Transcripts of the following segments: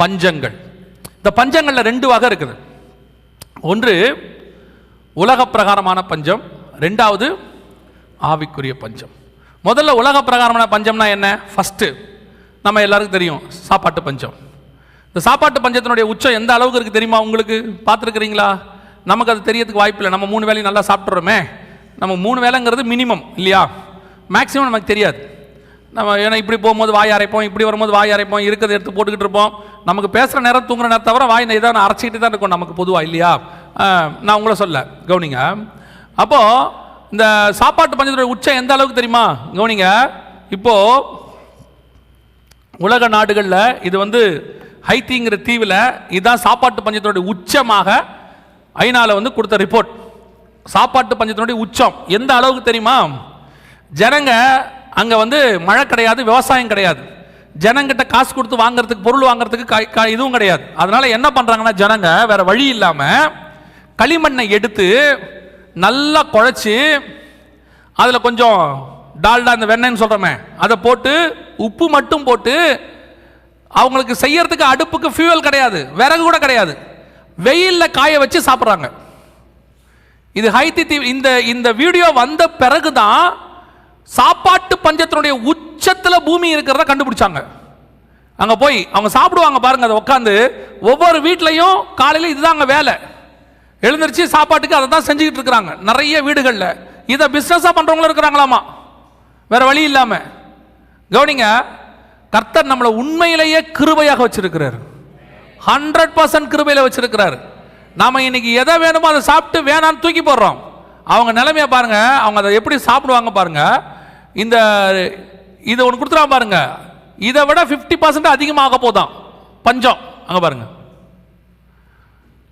பஞ்சங்கள். இந்த பஞ்சங்கள்ல 2 வகை இருக்குது. ஒன்று உலக பிரகாரமான பஞ்சம், ரெண்டாவது ஆவிக்குரிய பஞ்சம். முதல்ல உலக பிரகாரமான பஞ்சம்னா என்ன? ஃபர்ஸ்ட் நம்ம எல்லாருக்கும் தெரியும், சாப்பாட்டு பஞ்சம். இந்த சாப்பாட்டு பஞ்சத்தினுடைய உச்சம் எந்த அளவுக்கு இருக்குது தெரியுமா உங்களுக்கு? பார்த்துருக்கிறீங்களா? நமக்கு அது தெரியறதுக்கு வாய்ப்பு இல்லை. நம்ம 3 வேளையும் நல்லா சாப்பிட்றோமே. நம்ம 3 வேளைங்கிறது மினிமம் இல்லையா? மேக்ஸிமம் நமக்கு தெரியாது. நம்ம ஏன்னா இப்படி போகும்போது வாய் அரைப்போம், இப்படி வரும்போது வாய் அரைப்போம், இருக்கிறத எடுத்து போட்டுக்கிட்டு இருப்போம். நமக்கு பேசுகிற நேரம் தூங்குற நேரம் தவிர வாய் இதை அரைச்சிக்கிட்டு தான் இருக்கும் நமக்கு பொதுவாக இல்லையா? நான் உங்களை சொல்ல கவனிங்க. அப்போது இந்த சாப்பாட்டு பஞ்சத்துடைய உச்சம் எந்த அளவுக்கு தெரியுமா? கவனிங்க. இப்போது உலக நாடுகளில் இது ஹைத்திங்கிற தீவில் இதுதான் சாப்பாட்டு பஞ்சத்தினுடைய உச்சமாக ஐநாவில் கொடுத்த ரிப்போர்ட். சாப்பாட்டு பஞ்சத்தினுடைய உச்சம் எந்த அளவுக்கு தெரியுமா? ஜனங்க அங்கே மழை கிடையாது, விவசாயம் கிடையாது, ஜனங்கிட்ட காசு கொடுத்து வாங்குறதுக்கு, பொருள் வாங்குறதுக்கு இதுவும் கிடையாது. அதனால என்ன பண்ணுறாங்கன்னா ஜனங்க வேற வழி இல்லாமல் களிமண்ணை எடுத்து நல்லா குழைச்சி அதில் கொஞ்சம் டால்டா, இந்த வெண்ணெய்ன்னு சொல்கிறோமே, அதை போட்டு உப்பு மட்டும் போட்டு அவங்களுக்கு செய்யறதுக்கு அடுப்புக்கு ஃபியூவல் கிடையாது, விறகு கூட கிடையாது, வெயிலில் காய வச்சு சாப்பிட்றாங்க. இது ஹைத்தி தீவு. இந்த வீடியோ வந்த பிறகுதான் சாப்பாட்டு பஞ்சத்தினுடைய உச்சத்தில் பூமி இருக்கிறத கண்டுபிடிச்சாங்க. அங்கே போய் அவங்க சாப்பிடுவாங்க பாருங்க, அதை உட்காந்து ஒவ்வொரு வீட்லையும் காலையில் இதுதாங்க வேலை. எழுந்திருச்சு சாப்பாட்டுக்கு அதை தான் செஞ்சுக்கிட்டு இருக்கிறாங்க நிறைய வீடுகளில். இதை பிஸ்னஸாக பண்ணுறவங்களும் இருக்கிறாங்களாமா வேற வழி இல்லாமல். கவனிங்க, கர்த்தர் நம்மளை உண்மையிலேயே கிருபையாக வச்சிருக்கிறார். 100% கிருபையில் வச்சிருக்கிறார். நாம இன்னைக்கு எதை வேணுமோ அதை சாப்பிட்டு வேணான்னு தூக்கி போடுறோம். அவங்க நிலைமையை பாருங்க, அவங்க அதை எப்படி சாப்பிடுவாங்க பாருங்க. இதை ஒன்று கொடுத்துறாங்க பாருங்க, இதை விட 50% அதிகமாக போதான் பஞ்சம். அங்கே பாருங்க,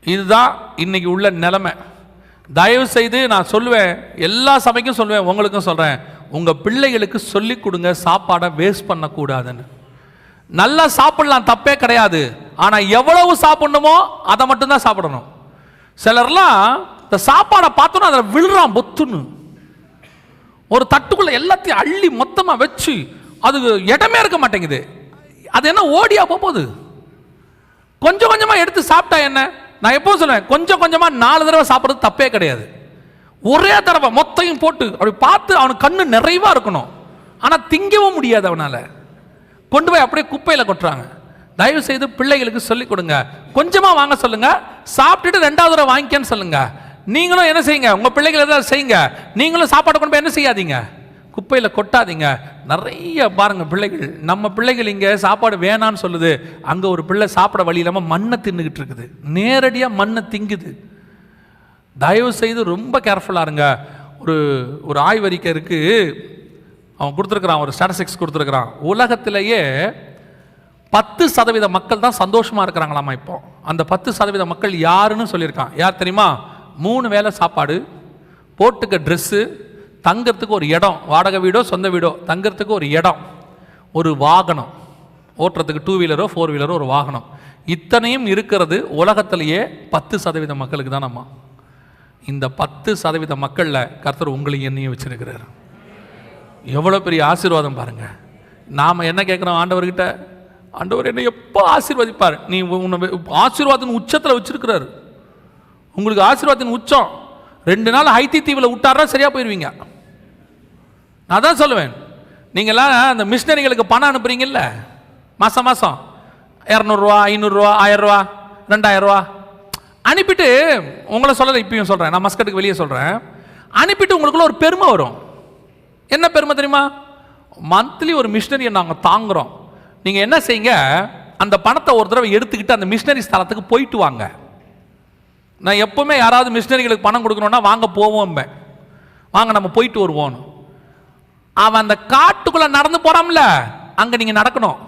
இதுதான் இன்னைக்கு உள்ள நிலைமை. தயவு செய்து நான் சொல்லுவேன், எல்லா சபைக்கும் சொல்லுவேன், உங்களுக்கும் சொல்றேன், உங்க பிள்ளைகளுக்கு சொல்லிக் கொடுங்க சாப்பாடை வேஸ்ட் பண்ணக்கூடாதுன்னு. நல்லா சாப்பிடலாம், தப்பே கிடையாது. ஆனா எவ்வளவு சாப்பிடணுமோ அதை மட்டும்தான் சாப்பிடணும். சிலர்லாம் இந்த சாப்பாடை பார்த்தோன்னா அதில் விழுறான் பொத்துன்னு, ஒரு தட்டுக்குள்ள எல்லாத்தையும் அள்ளி மொத்தமா வச்சு அது இடமே இருக்க மாட்டேங்குது. அது என்ன ஓடியா போகுது? கொஞ்சம் கொஞ்சமா எடுத்து சாப்பிட்டா என்ன? நான் எப்போ சொல்லுவேன், கொஞ்சம் கொஞ்சமா 4 தடவை சாப்பிட்றது தப்பே கிடையாது. ஒரே தடவை மொத்தையும் போட்டு அப்படி பார்த்து அவனுக்கு கண்ணு நிறைவா இருக்கணும். ஆனா திங்கவும் முடியாது அவனால. கொண்டு போய் அப்படியே குப்பையில கொட்டுறாங்க. தயவு செய்து பிள்ளைகளுக்கு சொல்லிக் கொடுங்க, கொஞ்சமா வாங்க சொல்லுங்க, சாப்பிட்டுட்டு 2வது தடவை வாங்கிக்கன்னு சொல்லுங்க. நீங்களும் என்ன செய்யுங்க, உங்க பிள்ளைகள் ஏதாவது செய்யுங்க. நீங்களும் சாப்பாடு கொண்டு போய் என்ன செய்யாதீங்க, குப்பையில கொட்டாதீங்க. நிறைய பாருங்க பிள்ளைகள், நம்ம பிள்ளைகள் இங்க சாப்பாடு வேணான்னு சொல்லுது, அங்க ஒரு பிள்ளை சாப்பிட வழி இல்லாம மண்ணை தின்னுகிட்டு இருக்குது, நேரடியா மண்ணை திங்குது. தயவு செய்து ரொம்ப கேர்ஃபுல்லா இருங்க. ஒரு ஆய்வறிக்கை இருக்கு, அவன் கொடுத்துருக்கிறான், ஒரு ஸ்டாட்டிஸ்டிக்ஸ் கொடுத்துருக்கிறான். உலகத்திலேயே 10% மக்கள் தான் சந்தோஷமா இருக்கிறாங்களாமா இப்போ. அந்த 10% மக்கள் யாருன்னு சொல்லியிருக்கான். யார் தெரியுமா? 3 வேளை சாப்பாடு, போட்டுக்க ட்ரெஸ்ஸு, தங்கிறதுக்கு ஒரு இடம், வாடகை வீடோ சொந்த வீடோ, தங்கிறதுக்கு ஒரு இடம், ஒரு வாகனம், ஓட்டுறதுக்கு 2 வீலரோ 4 வீலரோ ஒரு வாகனம். இத்தனையும் இருக்கிறது உலகத்திலேயே 10% மக்களுக்கு தான். நம்ம இந்த 10% மக்கள்ல கர்த்தர் உங்களையும் என்னையும் வச்சிருக்கிறார். எவ்வளோ பெரிய ஆசீர்வாதம் பாருங்க. நாம் என்ன கேட்குறோம் ஆண்டவர்கிட்ட? ஆண்டவர் என்னை எப்போ ஆசீர்வதிப்பார்? நீ உன்னை ஆசீர்வாதத்தின் உச்சத்தில் வச்சிருக்கிறாரு. உங்களுக்கு ஆசீர்வாதத்தின் உச்சம் 2 நாள் ஹைத்தி தீவில் விட்டாரா சரியா போயிடுவீங்க. நான் தான் சொல்லுவேன், நீங்கள்லாம் அந்த மிஷினரிகளுக்கு பணம் அனுப்புறீங்கல்ல, மாதம் மாதம் 200 ரூபா 500 ரூபா 1000 ரூபா 2000 ரூபா அனுப்பிட்டு, உங்களை சொல்லலை இப்பயும் சொல்கிறேன், நான் மஸ்கட்டுக்கு வெளியே சொல்கிறேன், அனுப்பிட்டு உங்களுக்குள்ள ஒரு பெருமை வரும். என்ன பெருமை தெரியுமா? மந்த்லி ஒரு மிஷினரியை நாங்கள் தாங்குறோம். நீங்கள் என்ன செய்யுங்க, அந்த பணத்தை ஒரு தடவை எடுத்துக்கிட்டு அந்த மிஷினரி ஸ்தலத்துக்கு போயிட்டு வாங்க. நான் எப்பவுமே யாராவது மிஷினரிகளுக்கு பணம் கொடுக்கணும்னா வாங்க போவோம், வாங்க நம்ம போயிட்டு வருவோம். அவன் அந்த காட்டுக்குள்ள நடந்து போறான்ல, அங்க நீங்க நடக்கணும்.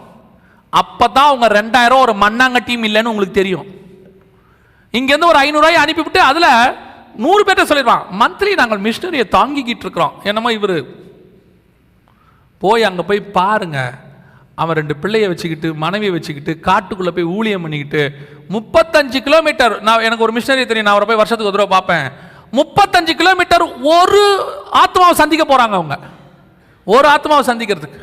அப்பதான் உங்க 2000 ஒரு மண்ணாங்கட்டியும் இல்லைன்னு உங்களுக்கு தெரியும். இங்க இருந்து ஒரு 500 ரூபாய் அனுப்பிவிட்டு அதுல 100 பேர்ட்ட சொல்லிடுவான், மந்த்லி நாங்கள் மிஷினரியை தாங்கிக்கிட்டு இருக்கிறோம். என்னமோ இவரு போய் அங்க போய் பாருங்க, அவன் 2 பிள்ளையை வச்சுக்கிட்டு மனைவியை வச்சுக்கிட்டு காட்டுக்குள்ள போய் ஊழியம் பண்ணிக்கிட்டு 35 கிலோமீட்டர். நான் எனக்கு ஒரு மிஷினரி தெரியும், நான் அவரை போய் வருஷத்துக்கு ஒரு தடவை பார்ப்பேன். 35 கிலோமீட்டர் ஒரு ஆத்மாவை சந்திக்க போறாங்க. அவங்க ஒரு ஆத்மாவை சந்திக்கிறதுக்கு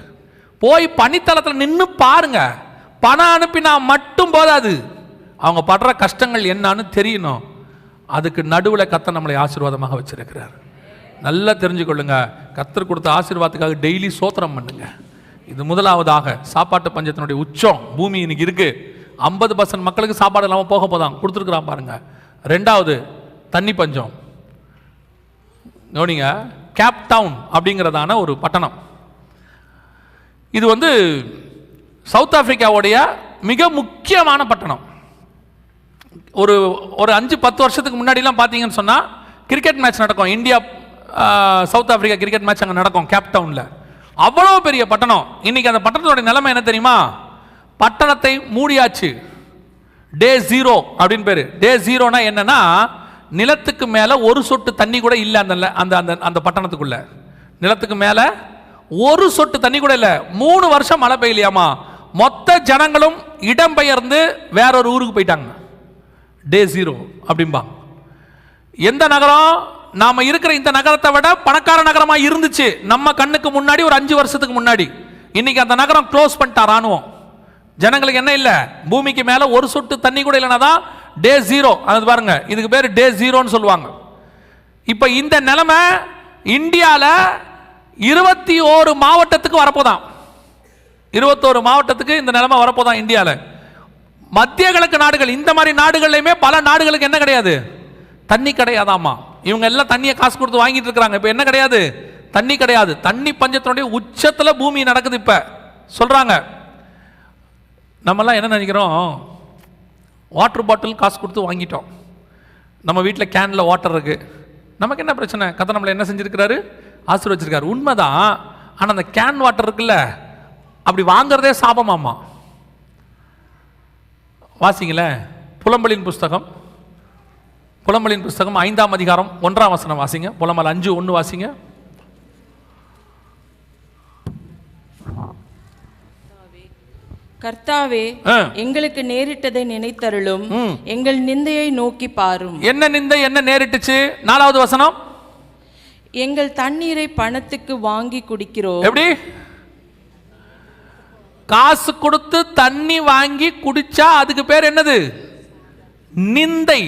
போய் பனித்தளத்தில் நின்று பாருங்க. பணம் அனுப்பினா மட்டும் போதாது, அவங்க படுற கஷ்டங்கள் என்னன்னு தெரியணும். அதுக்கு நடுவில் கர்த்தர் நம்மளை ஆசீர்வாதமாக வச்சிருக்கிறார். நல்லா தெரிஞ்சுக்கொள்ளுங்க. கர்த்தர் கொடுத்த ஆசீர்வாதத்துக்காக டெய்லி சோத்திரம் பண்ணுங்க. இது முதலாவதாக. சாப்பாட்டு பஞ்சத்தினுடைய உச்சம் பூமி இன்னைக்கு இருக்கு. 50% மக்களுக்கு சாப்பாடு இல்லாமல் போக போதான் கொடுத்துருக்குறான் பாருங்க. ரெண்டாவது தண்ணி பஞ்சம். கவனிங்க, கேப் டவுன் அப்படிங்கிறதான ஒரு பட்டணம். இது வந்து சவுத் ஆப்பிரிக்காவுடைய மிக முக்கியமான பட்டணம். ஒரு 5-10 வருஷத்துக்கு முன்னாடிலாம் பார்த்தீங்கன்னு சொன்னால் கிரிக்கெட் மேட்ச் நடக்கும். India south Africa cricket match அங்கே நடக்கும் கேப் டவுனில். அவ்வளோ பெரிய பட்டணம். இன்னைக்கு அந்த பட்டணத்தோட நிலைமை என்ன தெரியுமா? பட்டணத்தை மூடியாச்சு. டே 0 அப்படின்னு பேரு. டே 0னா என்னன்னா, நிலத்துக்கு மேலே ஒரு சொட்டு தண்ணி கூட இல்லை அந்த அந்த பட்டணத்துக்குள்ள. நிலத்துக்கு மேலே ஒரு சொட்டு தண்ணி கூட இல்லை. 3 வருஷம் மழை பெய்யலையாமா. மொத்த ஜனங்களும் இடம்பெயர்ந்து வேற ஒரு ஊருக்கு போயிட்டாங்க. டே 0 அப்படிம்பா. எந்த நகரம்? நாம இருக்கிற இந்த நகரத்தை விட பணக்கார நகரமா இருந்துச்சு நம்ம கண்ணுக்கு முன்னாடி ஒரு 5 வருஷத்துக்கு முன்னாடி. இன்னைக்கு அந்த நகரம் க்ளோஸ் பண்ணிட்டா ராணுவம். ஜனங்களுக்கு என்ன இல்லை, பூமிக்கு மேல ஒரு சொட்டு தண்ணி கூட இல்லைன்னா தான் டே 0. அது பாருங்க, இதுக்கு பேர் டே 0ன்னு சொல்லுவாங்க. இப்ப இந்த நிலைமை இந்தியாவில் 21 மாவட்டத்துக்கு வரப்போதான். 21 மாவட்டத்துக்கு இந்த நிலைமை வரப்போதான் இந்தியாவில். மத்திய கிழக்கு நாடுகள், இந்த மாதிரி நாடுகள்லையுமே பல நாடுகளுக்கு என்ன கிடையாது, தண்ணி கிடையாதாமா. இவங்க எல்லாம் தண்ணியை காசு கொடுத்து வாங்கிட்டு இருக்கிறாங்க. இப்போ என்ன கிடையாது, தண்ணி கிடையாது. தண்ணி பஞ்சத்தினுடைய உச்சத்தில் பூமி நடக்குது. இப்போ சொல்றாங்க, நம்மெல்லாம் என்ன நினைக்கிறோம், வாட்டர் பாட்டில் காசு கொடுத்து வாங்கிட்டோம். நம்ம வீட்டில் கேனில் வாட்டர் இருக்கு, நமக்கு என்ன பிரச்சனை? கர்த்தர் நம்மளை என்ன செஞ்சிருக்கிறாரு, ஆசீர்வச்சிருக்காரு. உண்மைதான். ஆனால் அந்த கேன் வாட்டர் இருக்குல்ல, அப்படி வாங்குறதே சாபமாமா. வாசிங்களேன் புலம்பலின் புஸ்தகம். புலம்பலின் புஸ்தகம் 5ஆம் அதிகாரம் 1ஆம் வசனம் வாசிங்க. புலம்பல் 5:1 வாசிங்க. கர்த்தாவே, எங்களுக்கு நேரிட்டதை நினைத்தருளும், எங்கள் நிந்தையை நோக்கி பாரும். என்ன நிந்தை, என்ன நேரிட்டுச்சு? 4வது வசனம், எங்கள் தண்ணீரை பணத்துக்கு வாங்கி குடிக்கிறோம். எப்படி? காசு கொடுத்து தண்ணி வாங்கி குடிச்சா அதுக்கு பேர் என்னது? நிந்தை.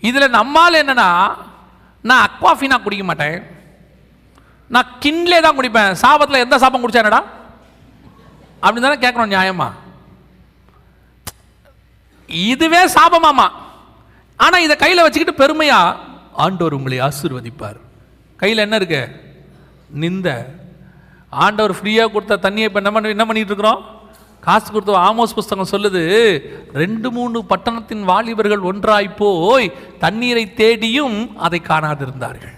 இதுல நம்மால் என்னன்னா, நான் அக்வாஃபினா குடிக்க மாட்டேன், நான் கிண்ட்லே தான் குடிப்பேன். சாபத்தில் எந்த சாபம் குடிச்சானடா அப்படின்னு தானே கேட்கணும் நியாயமா? இதுவே சாபமாமா. ஆனா இதை கையில வச்சுக்கிட்டு பெருமையா ஆண்டவர் உங்களை ஆசீர்வதிப்பார். கையில் என்ன இருக்கு? நிந்த. ஆண்டவர் ஃப்ரீயா கொடுத்த தண்ணியை இப்போ என்ன பண்ணிட்டு இருக்கிறோம்? காசு கொடுத்து. ஆமோஸ் புஸ்தகம் சொல்லுது, 2-3 பட்டணத்தின் வாலிபர்கள் ஒன்றாய் போய் தண்ணீரை தேடியும் அதை காணாதிருந்தார்கள்.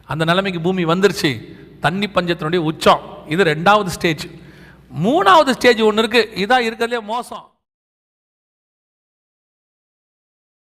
அந்த நிலைமைக்கு பூமி வந்துருச்சு. தண்ணி பஞ்சத்தினுடைய உச்சம். இது 2வது ஸ்டேஜ். 3வது ஸ்டேஜ் ஒன்று இருக்கு. இதான் இருக்கிறதுலே மோசம்.